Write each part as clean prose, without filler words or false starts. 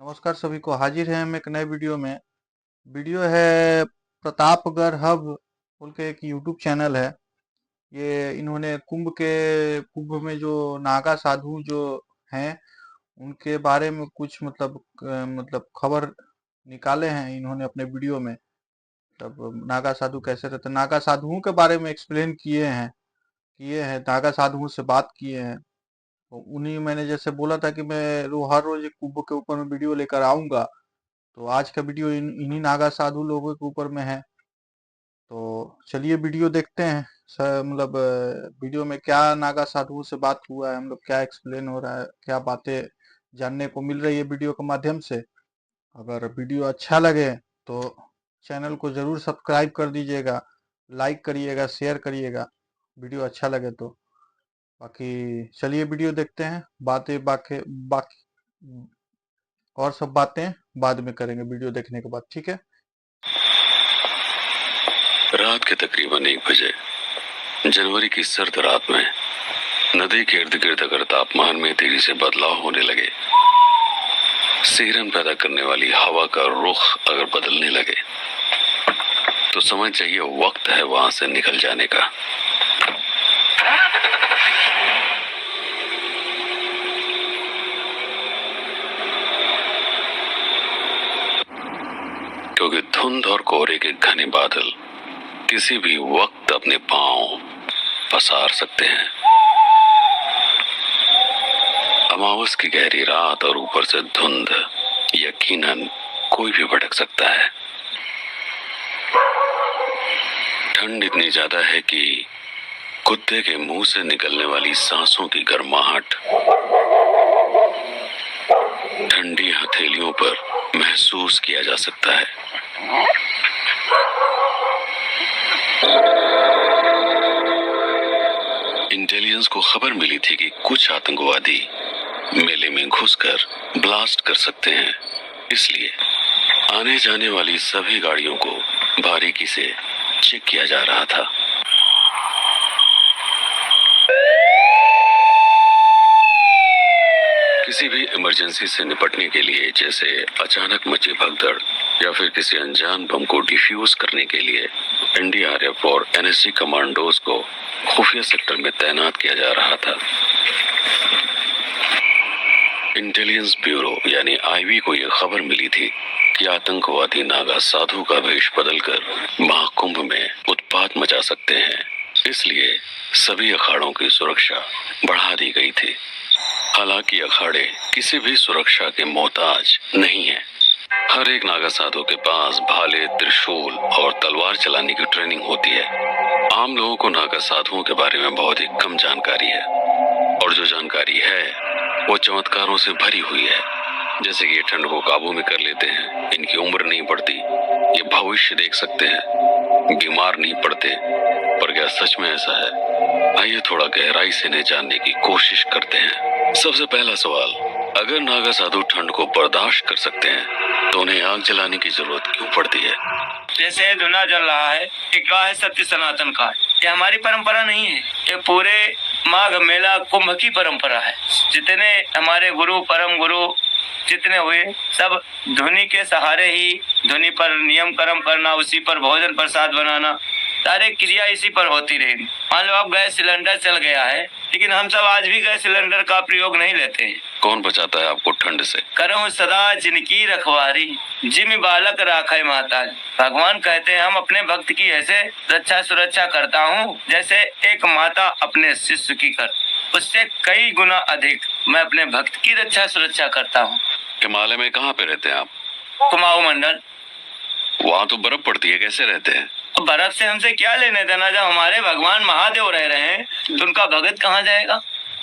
नमस्कार सभी को। हाजिर हैं हम एक नए वीडियो में। वीडियो है प्रतापगढ़ हब बोल के एक यूट्यूब चैनल है। ये इन्होंने कुंभ में जो नागा साधु जो हैं उनके बारे में कुछ मतलब खबर निकाले हैं इन्होंने अपने वीडियो में। मतलब नागा साधु कैसे रहते हैं, नागा साधुओं के बारे में एक्सप्लेन किए हैं, नागा साधुओं से बात किए हैं। तो उन्हीं मैंने जैसे बोला था कि मैं हर रोज एक कुंभ के ऊपर में वीडियो लेकर आऊंगा। तो आज का वीडियो इन्हीं नागा साधु लोगों के ऊपर में है। तो चलिए वीडियो देखते हैं। वीडियो में क्या नागा साधुओं से बात हुआ है, मतलब क्या एक्सप्लेन हो रहा है, क्या बातें जानने को मिल रही है वीडियो के माध्यम से। अगर वीडियो अच्छा लगे तो चैनल को जरूर सब्सक्राइब कर दीजिएगा, लाइक करिएगा, शेयर करिएगा वीडियो अच्छा लगे तो। बाकी चलिए वीडियो देखते हैं। बातें बाकी बाकी और सब बातें बाद में करेंगे वीडियो देखने के बाद, ठीक है। रात के तकरीबन 1 बजे जनवरी की सर्द रात में नदी के इर्द गिर्द अगर तापमान में तेजी से बदलाव होने लगे, सिहरन पैदा करने वाली हवा का रुख अगर बदलने लगे, तो समझ जाइए वक्त है वहां से निकल जाने का। क्योंकि धुंध और कोहरे के घने बादल किसी भी वक्त अपने पांव पसार सकते हैं। अमावस की गहरी रात और ऊपर से धुंध, यकीनन कोई भी भटक सकता है। ठंड इतनी ज्यादा है कि कुत्ते के मुंह से निकलने वाली सांसों की गर्माहट ठंडी हथेलियों पर महसूस किया जा सकता है। इंटेलिजेंस को खबर मिली थी कि कुछ आतंकवादी मेले में घुसकर ब्लास्ट कर सकते हैं, इसलिए आने जाने वाली सभी गाड़ियों को बारीकी से चेक किया जा रहा था। किसी भी इमरजेंसी से निपटने के लिए, जैसे अचानक मची भगदड़ या फिर किसी अनजान बम को डिफ्यूज करने के लिए, एनडीआरएफ और एनएसजी कमांडोज को खुफिया सेक्टर में तैनात किया जा रहा था। इंटेलिजेंस ब्यूरो यानी आईबी को यह खबर मिली थी कि आतंकवादी नागा साधु का वेश बदलकर महाकुंभ में उत्पात मचा सकते हैं, इसलिए सभी अखाड़ों की सुरक्षा बढ़ा दी गई थी। हालांकि अखाड़े किसी भी सुरक्षा के मोहताज नहीं है। हर एक नागा साधु के पास भाले, त्रिशूल और तलवार चलाने की ट्रेनिंग होती है। आम लोगों को नागा साधुओं के बारे में बहुत ही कम जानकारी है, और जो जानकारी है वो चमत्कारों से भरी हुई है। जैसे कि ये ठंड को काबू में कर लेते हैं, इनकी उम्र नहीं बढ़ती, ये भविष्य देख सकते हैं, बीमार नहीं पड़ते। पर क्या सच में ऐसा है? आइए थोड़ा गहराई से इन्हें जानने की कोशिश करते हैं। सबसे पहला सवाल, अगर नागा साधु ठंड को बर्दाश्त कर सकते हैं तो उन्हें आग जलाने की जरूरत क्यों पड़ती है? जैसे धुना जल रहा है, एक गाय सत्य सनातन का, ये हमारी परंपरा नहीं है, ये पूरे माघ मेला कुंभ की परंपरा है। जितने हमारे गुरु, परम गुरु जितने हुए, सब धुनी के सहारे ही, धुनी पर नियम कर्म करना, उसी पर भोजन प्रसाद बनाना, सारे क्रिया इसी पर होती रहेगी। मान लो अब गैस सिलेंडर चल गया है, लेकिन हम सब आज भी गैस सिलेंडर का प्रयोग नहीं लेते हैं। कौन बचाता है आपको ठंड से? करहूं सदा जिनकी रखवारी, जिम बालक राखे माता। भगवान कहते हैं हम अपने भक्त की ऐसे रक्षा सुरक्षा करता हूँ जैसे एक माता अपने शिष्य की कर, उससे कई गुना अधिक मैं अपने भक्त की रक्षा सुरक्षा करता हूँ। हिमालय में कहाँ पे रहते हैं आप? कुमाऊं मंडल। वहाँ तो बर्फ पड़ती है, कैसे रहते हैं? बर्फ से हमसे क्या लेने देना? जब हमारे भगवान महादेव रह रहे हैं तो उनका भगत कहाँ जाएगा?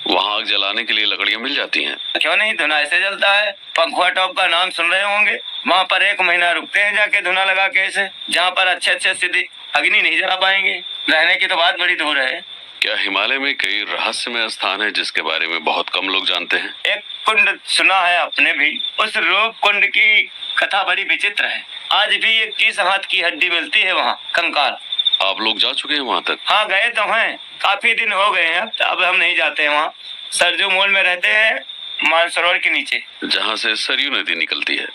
वहाँ आग जलाने के लिए लकड़ियाँ मिल जाती हैं। क्यों नहीं, धुना ऐसे जलता है। पंखुआ टॉप का नाम सुन रहे होंगे, वहाँ पर 1 महीना रुकते हैं जाके धुना लगा के, ऐसे जहाँ पर अच्छे सीधी अग्नि नहीं जला पाएंगे। रहने की तो बात बड़ी दूर है। क्या हिमालय में कई रहस्यमय स्थान है जिसके बारे में बहुत कम लोग जानते हैं? एक कुंड सुना है आपने भी, उस रूप कुंड की कथा बड़ी विचित्र है। आज भी 21 हाथ की हड्डी मिलती है वहाँ, कंकाल। आप लोग जा चुके हैं वहाँ तक? हाँ, गए तो हैं, काफी दिन हो गए हैं, अब हम नहीं जाते हैं वहाँ। सरजू मोल में रहते हैं, मानसरोवर के नीचे। जहाँ से सरयू नदी निकलती है।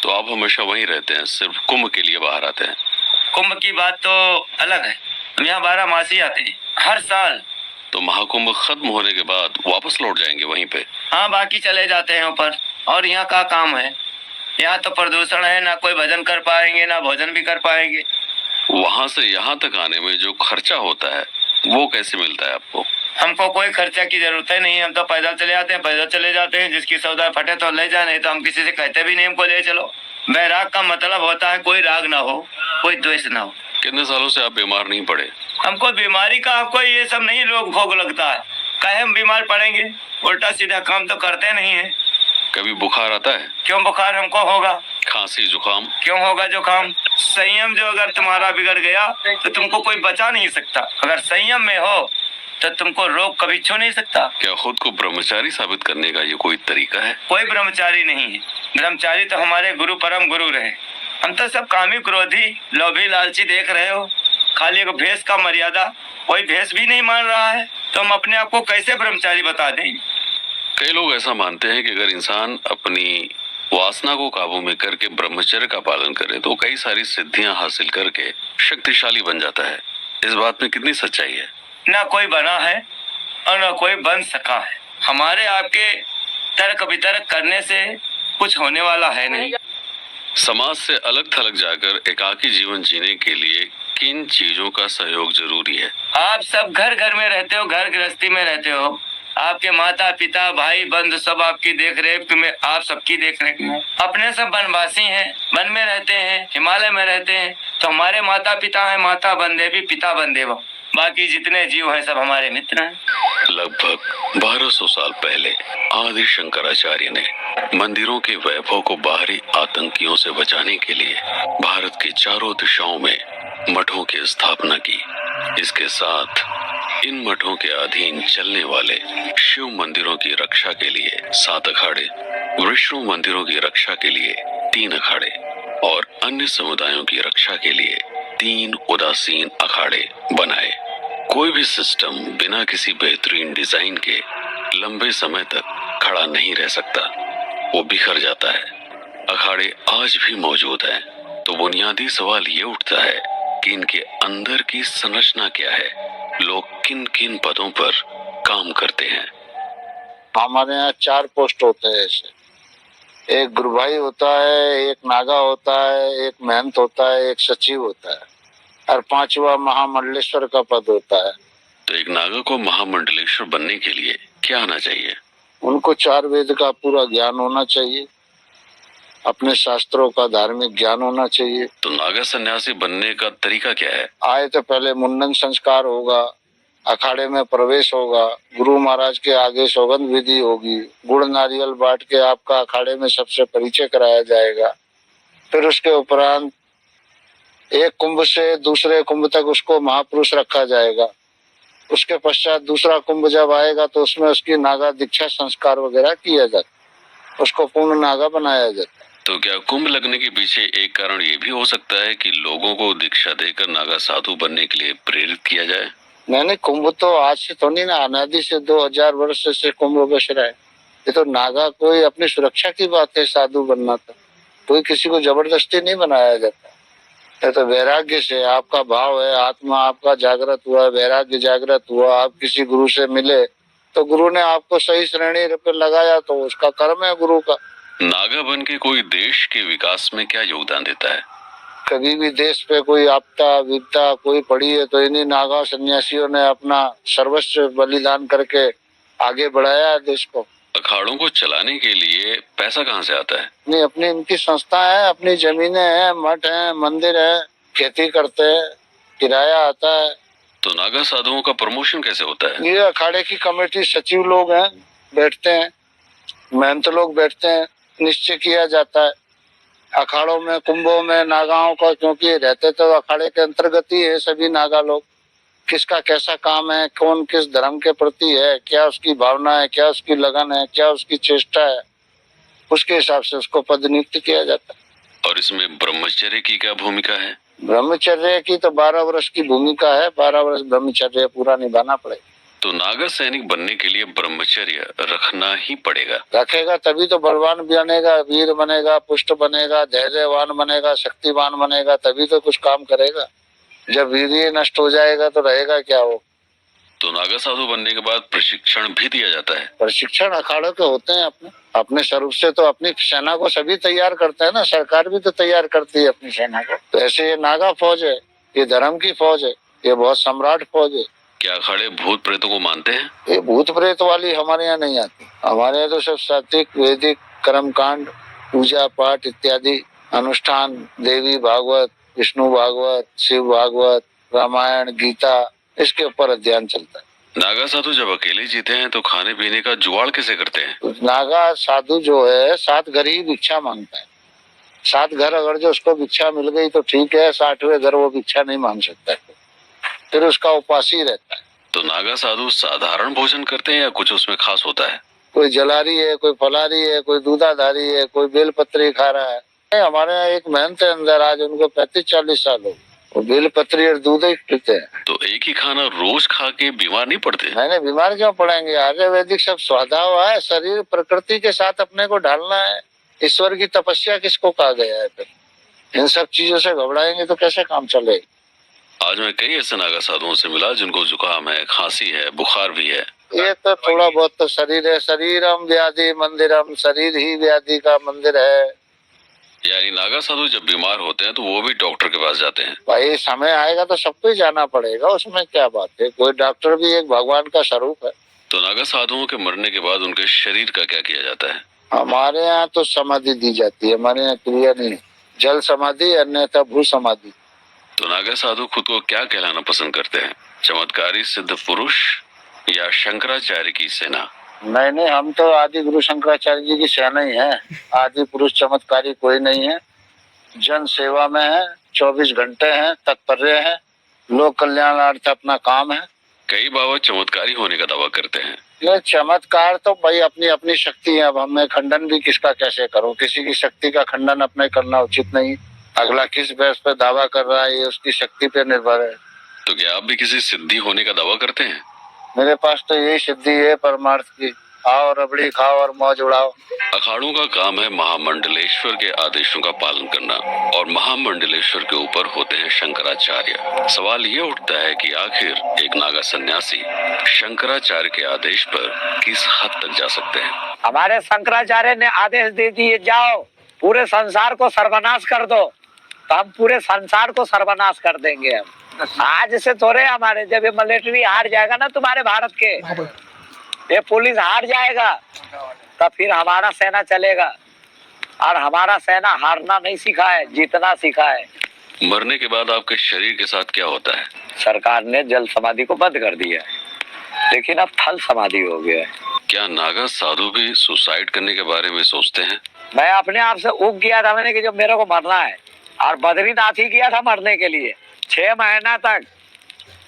तो आप हमेशा वहीं रहते हैं, सिर्फ कुंभ के लिए बाहर आते हैं? कुंभ की बात तो अलग है, हम यहाँ 12 मासी आते हैं हर साल। तो महाकुंभ खत्म होने के बाद वापस लौट जाएंगे वहीं पे? हाँ, बाकी चले जाते हैं ऊपर। और यहाँ का काम है, यहाँ तो प्रदूषण है, ना कोई भजन कर पाएंगे ना भोजन भी कर पाएंगे। वहाँ से यहाँ तक आने में जो खर्चा होता है वो कैसे मिलता है आपको? हमको कोई खर्चा की जरूरत ही नहीं है, हम तो पैदल चले आते हैं, पैदल चले जाते हैं। जिसकी सौदा फटे तो ले जाए, नहीं तो हम किसी से कहते भी नहीं हमको ले चलो। बैराग का मतलब होता है कोई राग ना हो, कोई द्वेष ना हो। कितने सालों से आप बीमार नहीं पड़े? हमको बीमारी का हमको ये सब नहीं रोग भोग लगता है, कहे हम बीमार पड़ेंगे, उल्टा सीधा काम तो करते नहीं है। कभी बुखार आता है? क्यों बुखार हमको होगा? खांसी जुकाम? क्यों होगा जुकाम? संयम जो अगर तुम्हारा बिगड़ गया तो तुमको कोई बचा नहीं सकता। अगर संयम में हो तो तुमको रोग कभी छू नहीं सकता। क्या खुद को ब्रह्मचारी साबित करने का ये कोई तरीका है? कोई ब्रह्मचारी नहीं है, ब्रह्मचारी तो हमारे गुरु परम गुरु रहे। हम तो सब कामी क्रोधी लोभी लालची देख रहे हो, खाली एक भेष का मर्यादा कोई भेष भी नहीं मान रहा है, तो हम अपने आप को कैसे ब्रह्मचारी बता दें? कई लोग ऐसा मानते हैं कि अगर इंसान अपनी वासना को काबू में करके ब्रह्मचर्य का पालन करे तो कई सारी सिद्धियां हासिल करके शक्तिशाली बन जाता है। इस बात में कितनी सच्चाई है? ना कोई बना है और ना कोई बन सका है। हमारे आपके तर्क वितर्क करने से कुछ होने वाला है नहीं। समाज से अलग थलग जाकर एकाकी जीवन जीने के लिए किन चीजों का सहयोग जरूरी है? आप सब घर घर में रहते हो, घर गृहस्थी में रहते हो, आपके माता पिता भाई बंधु सब आपकी देख रेख में, आप सबकी देख रेख में। अपने सब वनवासी हैं, वन में रहते हैं, हिमालय में रहते हैं, तो हमारे माता पिता हैं, माता बंदे भी पिता बंदे वो, बाकी जितने जीव हैं सब हमारे मित्र हैं। लगभग 1200 साल पहले आदि शंकराचार्य ने मंदिरों के वैभव को बाहरी आतंकियों से बचाने के लिए भारत के चारों दिशाओं में मठों की स्थापना की। इसके साथ इन मठों के अधीन चलने वाले शिव मंदिरों की रक्षा के लिए 7 अखाड़े, विष्णु मंदिरों की रक्षा के लिए 3 अखाड़े और अन्य समुदायों की रक्षा के लिए 3 उदासीन अखाड़े बनाए। कोई भी सिस्टम बिना किसी बेहतरीन डिजाइन के लंबे समय तक खड़ा नहीं रह सकता, वो बिखर जाता है। अखाड़े आज भी मौजूद हैं, तो बुनियादी सवाल ये उठता है कि इनके अंदर की संरचना क्या है, लोग किन किन पदों पर काम करते हैं। हमारे यहाँ 4 पोस्ट होते हैं ऐसे, एक गुरु भाई होता है, एक नागा होता है, एक महंत होता है, एक सचिव होता है और 5वां महामंडलेश्वर का पद होता है। तो एक नागा को महामंडलेश्वर बनने के लिए क्या आना चाहिए? उनको 4 वेद का पूरा ज्ञान होना चाहिए, अपने शास्त्रों का धार्मिक ज्ञान होना चाहिए। तो नागा सन्यासी बनने का तरीका क्या है? आए तो पहले मुंडन संस्कार होगा, अखाड़े में प्रवेश होगा, गुरु महाराज के आगे सौगंध विधि होगी, गुड़ नारियल बांट के आपका अखाड़े में सबसे परिचय कराया जाएगा। फिर उसके उपरांत एक कुंभ से दूसरे कुंभ तक उसको महापुरुष रखा जाएगा। उसके पश्चात दूसरा कुंभ जब आएगा तो उसमें उसकी नागा दीक्षा संस्कार वगैरह किया जाता, उसको पूर्ण नागा बनाया जाता। तो क्या कुंभ लगने के पीछे एक कारण ये भी हो सकता है कि लोगों को दीक्षा देकर नागा साधु बनने के लिए प्रेरित किया जाए? नहीं, कुंभ तो आज से तो नहीं ना, अनादि से 2000 वर्ष से कुंभ बस रहा है। ये तो नागा कोई अपनी सुरक्षा की बात है, साधु बनना था, कोई किसी को जबरदस्ती नहीं बनाया जाता। ये तो वैराग्य से आपका भाव है, आत्मा आपका जागृत हुआ, वैराग्य जागृत हुआ, आप किसी गुरु से मिले तो गुरु ने आपको सही श्रेणी पे लगाया तो उसका कर्म है गुरु का। नागा बन के कोई देश के विकास में क्या योगदान देता है? कभी भी देश पे कोई आपदा विपदा कोई पड़ी है तो इन्हीं नागा सन्यासियों ने अपना सर्वस्व बलिदान करके आगे बढ़ाया है देश को। अखाड़ों को चलाने के लिए पैसा कहाँ से आता है? नहीं, अपनी इनकी संस्था है, अपनी जमीनें हैं, मठ हैं, मंदिर है, खेती करते हैं, किराया आता है। तो नागा साधुओं का प्रमोशन कैसे होता है? ये अखाड़े की कमेटी सचिव लोग हैं, बैठते हैं, महंत लोग बैठते हैं, निश्चय किया जाता है अखाड़ों में कुंभों में नागाओं का, क्योंकि रहते तो अखाड़े के अंतर्गत ही है सभी नागा लोग। किसका कैसा काम है, कौन किस धर्म के प्रति है, क्या उसकी भावना है, क्या उसकी लगन है, क्या उसकी चेष्टा है, उसके हिसाब से उसको पद नियुक्त किया जाता है। और इसमें ब्रह्मचर्य की क्या भूमिका है? ब्रह्मचर्य की तो 12 वर्ष की भूमिका है, 12 वर्ष ब्रह्मचर्य पूरा निभाना पड़ेगा। तो नागा सैनिक बनने के लिए ब्रह्मचर्य रखना ही पड़ेगा। रखेगा तभी तो बलवान बनेगा, वीर बनेगा, पुष्ट बनेगा, धैर्यवान बनेगा, शक्तिवान बनेगा, तभी तो कुछ काम करेगा। जब वीर्य नष्ट हो जाएगा तो रहेगा क्या वो। तो नागा साधु बनने के बाद प्रशिक्षण भी दिया जाता है। प्रशिक्षण अखाड़ों के होते हैं। अपने स्वरूप से तो अपनी सेना को सभी तैयार करते हैं ना, सरकार भी तो तैयार करती है अपनी सेना को। तो ऐसे ये नागा फौज है, ये धर्म की फौज है, ये बहुत सम्राट फौज है। क्या अखाड़े भूत प्रेतों को मानते हैं? ये भूत प्रेत वाली हमारे यहाँ नहीं आती। हमारे यहाँ तो सब सात्विक वैदिक कर्मकांड, पूजा पाठ इत्यादि अनुष्ठान, देवी भागवत, विष्णु भागवत, शिव भागवत, रामायण, गीता, इसके ऊपर अध्ययन चलता है। नागा साधु जब अकेले जीते हैं तो खाने पीने का जुगाड़ कैसे करते हैं? तो नागा साधु जो है 7 घर ही भिक्षा मांगता है। 7 घर अगर जो उसको भिक्षा मिल गई तो ठीक है, 60वें घर वो भिक्षा नहीं मांग सकता है, फिर उसका उपास ही रहता है। तो नागा साधु साधारण भोजन करते हैं या कुछ उसमें खास होता है? कोई जलारी है, कोई फलारी है, कोई दूधाधारी है, कोई बेलपत्री खा रहा है। हमारे यहाँ एक महंत है अंदर, आज उनको 35-40 साल हो, वो बेलपत्री और दूध ही पीते हैं। तो एक ही खाना रोज खा के बीमार नहीं पड़ते? नहीं, बीमार क्यों पड़ेंगे? आयुर्वेदिक सब स्वादा हुआ है, शरीर प्रकृति के साथ अपने को ढालना है। ईश्वर की तपस्या किसको कहा गया है? फिर इन सब चीजों से घबराएंगे तो कैसे काम चलेगा? आज मैं कई ऐसे नागा साधुओं से मिला जिनको जुकाम है, खांसी है, बुखार भी है। ये तो थोड़ा बहुत तो शरीर है, शरीरम व्याधि मंदिरम, शरीर ही व्याधि का मंदिर है। यानी नागा साधु जब बीमार होते हैं तो वो भी डॉक्टर के पास जाते हैं। भाई समय आएगा तो सबको ही जाना पड़ेगा, उसमें क्या बात है। कोई डॉक्टर भी एक भगवान का स्वरूप है। तो नागा साधुओं के मरने के बाद उनके शरीर का क्या किया जाता है? हमारे यहाँ तो समाधि दी जाती है, हमारे यहाँ क्रिया नहीं, जल समाधि अन्यथा भू समाधि। तो नागा साधु खुद को क्या कहलाना पसंद करते हैं? चमत्कारी सिद्ध पुरुष या शंकराचार्य की सेना? नहीं, हम तो आदि गुरु शंकराचार्य जी की सेना ही है। आदि पुरुष चमत्कारी कोई नहीं है, जन सेवा में है, 24 घंटे हैं, तत्पर है, लोक कल्याणार्थ अपना काम है। कई बाबा चमत्कारी होने का दावा करते हैं। ये चमत्कार तो भाई अपनी अपनी शक्ति है। अब हमें खंडन भी किसका कैसे करूं? किसी की शक्ति का खंडन अपने करना उचित नहीं। अगला किस बेस पे दावा कर रहा है ये उसकी शक्ति पे निर्भर है। तो क्या आप भी किसी सिद्धि होने का दावा करते हैं? मेरे पास तो यही सिद्धि है परमार्थ की, आओ रबड़ी खाओ और मौज उड़ाओ। अखाड़ों का काम है महामंडलेश्वर के आदेशों का पालन करना और महामंडलेश्वर के ऊपर होते हैं शंकराचार्य। सवाल ये उठता है कि आखिर एक नागा सन्यासी शंकराचार्य के आदेश पर किस हद तक जा सकते हैं? हमारे शंकराचार्य ने आदेश दे दिए जाओ पूरे संसार को सर्वनाश कर दो, तो हम पूरे संसार को सर्वनाश कर देंगे। हम आज से थोड़े, हमारे जब ये मिलिट्री हार जाएगा ना तुम्हारे भारत के, ये पुलिस हार जाएगा, तब फिर हमारा सेना चलेगा। और हमारा सेना हारना नहीं सीखा है, जीतना सीखा है। मरने के बाद आपके शरीर के साथ क्या होता है? सरकार ने जल समाधि को बंद कर दिया है, लेकिन अब थल समाधि हो गया है। क्या नागा साधु भी सुसाइड करने के बारे में सोचते हैं? मैं अपने आप से उग गया था मैंने कि जब मेरे को मरना है, और बद्रीनाथ ही किया था मरने के लिए। 6 महीना तक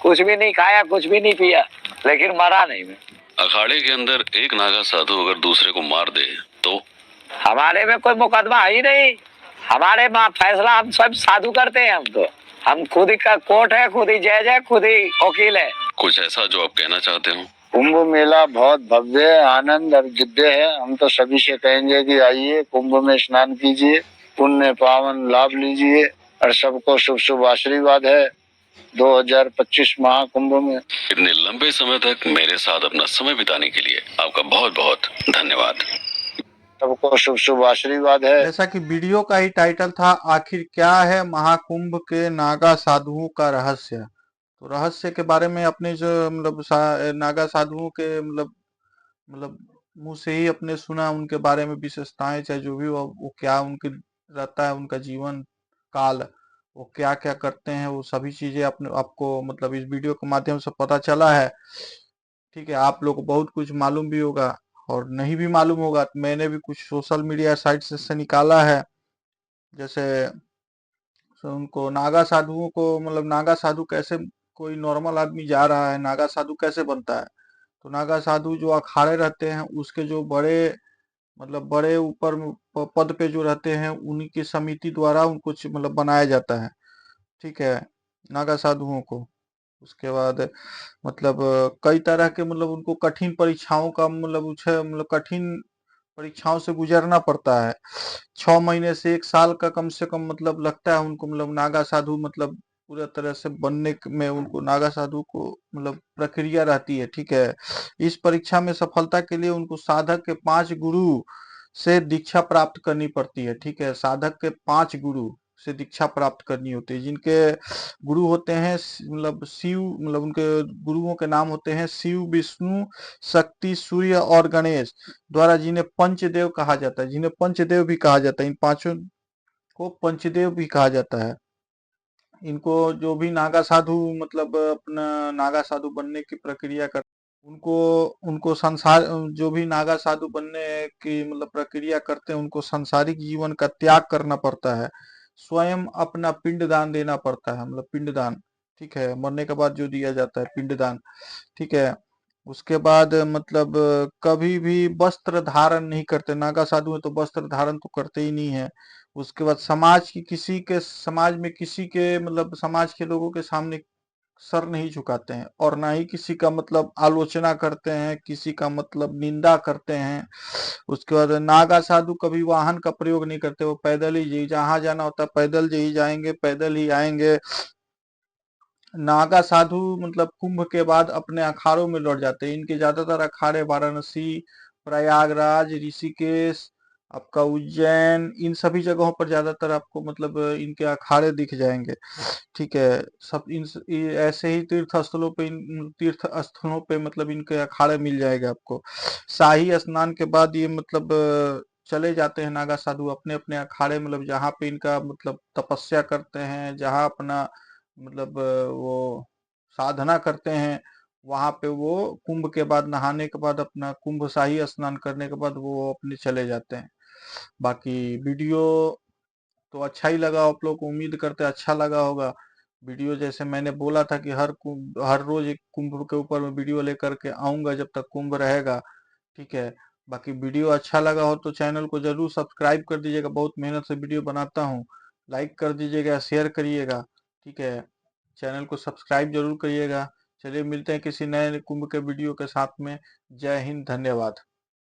कुछ भी नहीं खाया, कुछ भी नहीं पिया, लेकिन मरा नहीं मैं। अखाड़े के अंदर एक नागा साधु अगर दूसरे को मार दे तो? हमारे में कोई मुकदमा ही नहीं, हमारे में फैसला हम सब साधु करते हैं। हम खुद ही का कोर्ट है, खुद ही जज है, खुद ही वकील है। कुछ ऐसा जो आप कहना चाहते हो? कुंभ मेला बहुत भव्य आनंद और दिव्य है। हम तो सभी से कहेंगे कि आइए कुंभ में स्नान कीजिए, पुण्य पावन लाभ लीजिए, और सबको शुभ शुभ आशीर्वाद है 2025 महाकुंभ में। इतने लंबे समय तक मेरे साथ अपना समय बिताने के लिए आपका बहुत बहुत धन्यवाद। सबको शुभ शुभ आशीर्वाद है। जैसा कि वीडियो का ही टाइटल था, आखिर क्या है महाकुंभ के नागा साधुओं का रहस्य। तो रहस्य के बारे में अपने जो नागा साधुओं के मतलब मुंह से ही अपने सुना, उनके बारे में विशेषताएं चाहे जो भी वो क्या उनके रहता है, उनका जीवन काल, वो क्या क्या करते हैं, वो सभी चीजें अपने आपको इस वीडियो के माध्यम से पता चला है। ठीक है, आप लोग को बहुत कुछ मालूम भी होगा और नहीं भी मालूम होगा। तो मैंने भी कुछ सोशल मीडिया साइट से निकाला है। जैसे उनको नागा साधुओं को नागा साधु कैसे, कोई नॉर्मल आदमी जा रहा है नागा साधु कैसे बनता है। तो नागा साधु जो अखाड़े रहते हैं उसके जो बड़े बड़े ऊपर पद पे जो रहते हैं उन्हीं की समिति द्वारा उनको बनाया जाता है। ठीक है, नागा साधुओं को उसके बाद मतलब कई तरह के मतलब उनको कठिन परीक्षाओं का मतलब कठिन परीक्षाओं से गुजरना पड़ता है। 6 महीने से 1 साल का कम से कम मतलब लगता है उनको, मतलब नागा साधु मतलब पूरा तरह से बनने में उनको नागा साधु को मतलब प्रक्रिया रहती है। ठीक है, इस परीक्षा में सफलता के लिए उनको साधक के 5 गुरु से दीक्षा प्राप्त करनी पड़ती है। ठीक है, साधक के 5 गुरु से दीक्षा प्राप्त करनी होती है, जिनके गुरु होते हैं मतलब शिव, मतलब उनके गुरुओं के नाम होते हैं शिव, विष्णु, शक्ति, सूर्य और गणेश द्वारा, जिन्हें पंचदेव कहा जाता है, जिन्हें पंचदेव भी कहा जाता है। इन पांचों को पंचदेव भी कहा जाता है। इनको जो भी नागा साधु मतलब अपना नागा साधु बनने की प्रक्रिया कर, उनको उनको संसार जो भी नागा साधु बनने की मतलब प्रक्रिया करते हैं, उनको सांसारिक जीवन का त्याग करना पड़ता है, स्वयं अपना पिंड दान देना पड़ता है, मतलब पिंड दान। ठीक है, मरने के बाद जो दिया जाता है पिंड दान। ठीक है, उसके बाद मतलब कभी भी वस्त्र धारण नहीं करते, नागा साधु है तो वस्त्र धारण तो करते ही नहीं है। उसके बाद समाज में किसी के मतलब समाज के लोगों के सामने सर नहीं झुकाते हैं, और ना ही किसी का मतलब आलोचना करते हैं, किसी का मतलब निंदा करते हैं। उसके बाद नागा साधु कभी वाहन का प्रयोग नहीं करते, वो पैदल ही जहाँ जाना होता है पैदल ही जाएंगे, पैदल ही आएंगे। नागा साधु मतलब कुंभ के बाद अपने अखाड़ों में लौट जाते हैं। इनके ज्यादातर अखाड़े वाराणसी, प्रयागराज, ऋषिकेश, आपका उज्जैन, इन सभी जगहों पर ज्यादातर आपको मतलब इनके अखाड़े दिख जाएंगे। ठीक है, सब ऐसे ही तीर्थ स्थलों पे मतलब इनके अखाड़े मिल जाएगा आपको। शाही स्नान के बाद ये मतलब चले जाते हैं नागा साधु अपने अपने अखाड़े, मतलब जहाँ पे इनका मतलब तपस्या करते हैं, जहाँ अपना मतलब वो साधना करते हैं, वहां पे वो कुंभ के बाद नहाने के बाद अपना कुंभ शाही स्नान करने के बाद वो अपने चले जाते हैं। बाकी वीडियो तो अच्छा ही लगा आप लोग को, उम्मीद करते हैं अच्छा लगा होगा। वीडियो जैसे मैंने बोला था कि हर रोज एक कुंभ के ऊपर मैं वीडियो लेकर के आऊंगा जब तक कुंभ रहेगा। ठीक है, बाकी वीडियो अच्छा लगा हो तो चैनल को जरूर सब्सक्राइब कर दीजिएगा, बहुत मेहनत से वीडियो बनाता हूँ। लाइक कर दीजिएगा, शेयर करिएगा। ठीक है, चैनल को सब्सक्राइब जरूर करिएगा। चलिए मिलते हैं किसी नए कुंभ के वीडियो के साथ में। जय हिंद, धन्यवाद।